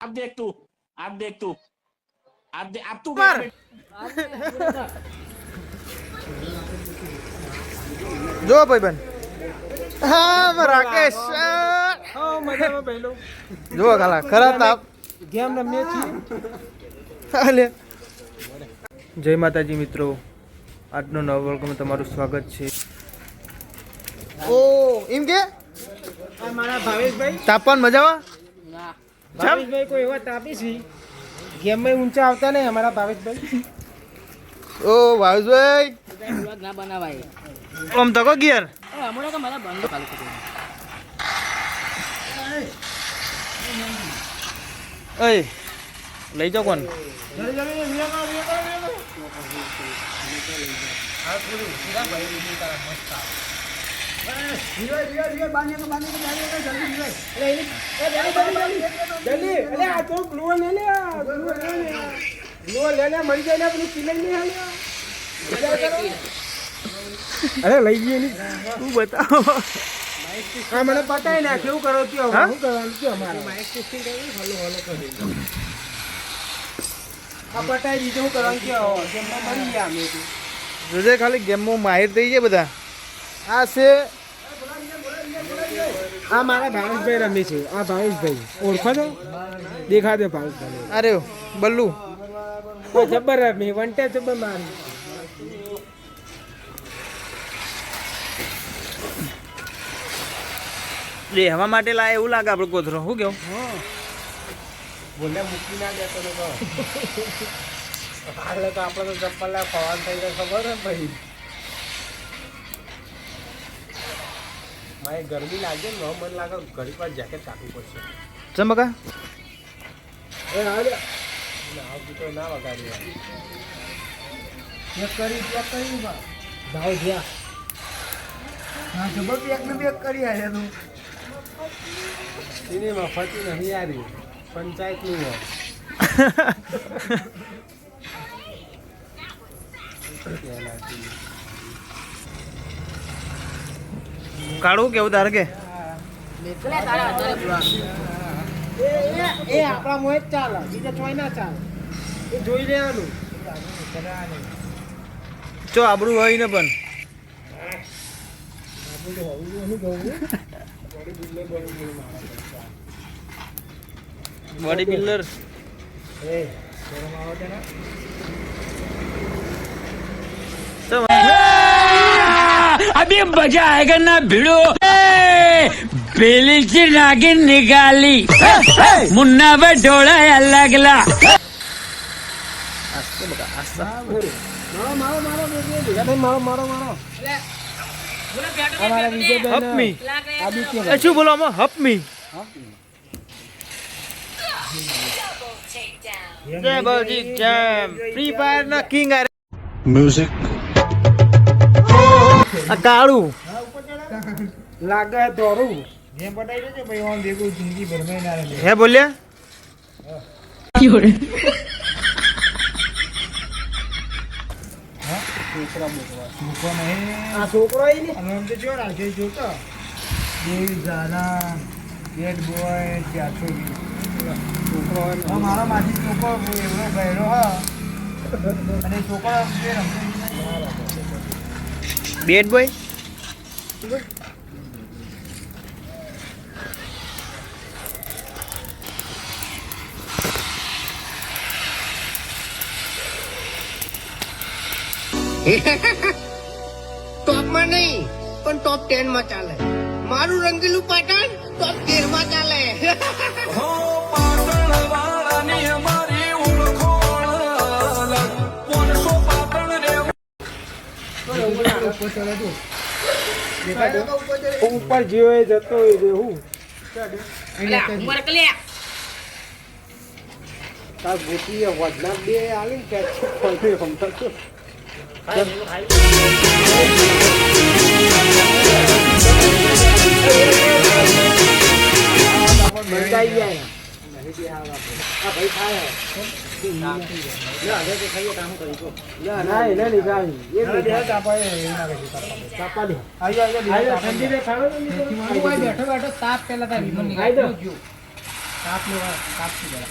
अब देख तू अब देख तू अब तू જો ભાઈબંધ હા રાકેશ મજામાં પહેલો જો ખાલા ખરા તાપ ગેમ રમીએ છીએ. લે જય માતાજી મિત્રો, આજનો નવો વર્ગમાં તમારું સ્વાગત છે. ઓ એમ કે આ મારા ભાવેશભાઈ તાપમાન મજામાં ભાવેશભાઈ કોઈ એવા તાપી છે ગેમમાં ઊંચા આવતા નહીં અમારા ભાવેશભાઈ. ઓ ભાવેશભાઈ ના બનાવાય આમ તકો ગિયર હમણાં તો મારા બંધ ચાલુ કરી ઓય લઈ જાઓ કોણ અરે લઈ જઈએ નહીં તું બતાવો. હા મને પતાય ના કેવું કરો શું કરવાનું છે અમારે આ પતાય દીધું શું કરવાનું છે ગેમમાં મળી ગયા અમે તો. જોજે ખાલી ગેમમાં માહિર થઈ જાય બધા. આ છે આ મારા ભાવેશભાઈ રમે છે. આ ભાવેશભાઈ ઓળખો છો? દેખા દે ભાવેશભાઈ. અરે બલ્લુ જબ્બર રમે વંટે જબ્બર મારી. રહેવા માટે લાય એવું લાગે આપણે કોથરો. શું કેવું બોલે મૂકી ના દેતો ને કહો આગળ તો આપણે તો ચપ્પલ લા પવાન થઈ જાય ખબર ને ભાઈ. મારે ગરમી લાગે ને મને લાગે ઘડી પર જેકેટ કાઢવું પડશે. ચમકા એ આવડે આવતું તો ના વગાડી ભાવ જ્યાં હા જબર પેક ને પેક કરી આવ્યા તું એની મફતી નહીં યારી પંચાયતનું હોય. કાઢું કેવું તારે કે એ આપણા મોએ જ ચાલે બીજા ચોય ના ચાલે. એ જોઈ લેવાનું ચો આબરું હોય ને પણ બોડી બિલ્ડર अभी मजा आएगा ना भिड़ो बेली से नागिन निकाली मुन्ना पे ढोला अलग ला હપમી શું બોલો આમાં હપમી જય બલજી જેમ ફ્રી ફાયર ના કિંગ આ Music. કાળું લાગે દોરું જેમ પટાઈ દેજો ભાઈ ઓન ભેગું જિંદગી ભરમાઈ ના રહે. હે બોલ્યા આ છોકરો ઈ ને અને એમ તો જો રાખે જોતો દેવી જાના બેડ બોય ચાચો છોકરો મારો માથી છોકરો એવડો ગયરો હા અને છોકરો બે રમતો બેડ બોય ટોપમાં નહીં પણ ટોપ 10 માં ચાલે. મારું રંગીલું પાટણ ટોપ 13 માં ચાલે. ઉપર જીવો એ જતો હોય હું તાર ગોટી વધના બે આલી ને ત્યાં રમતા તો બંધાઈ જાય આ ભાઈ ખાય ના એને નિકાળી એ બેઠા ચાપા દે ઠંડી રે ખાડો બેઠો બેઠો તાપ પેલા તા વિમન નિકાળી દો કાપ લેવા કાપથી જરા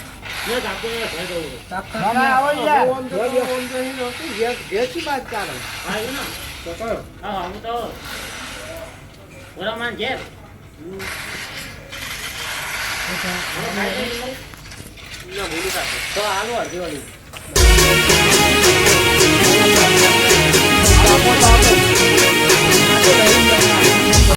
ના, ના, આવો યાર. ઘેરથી વાત ચાલે તો હાલો અડધી વાળી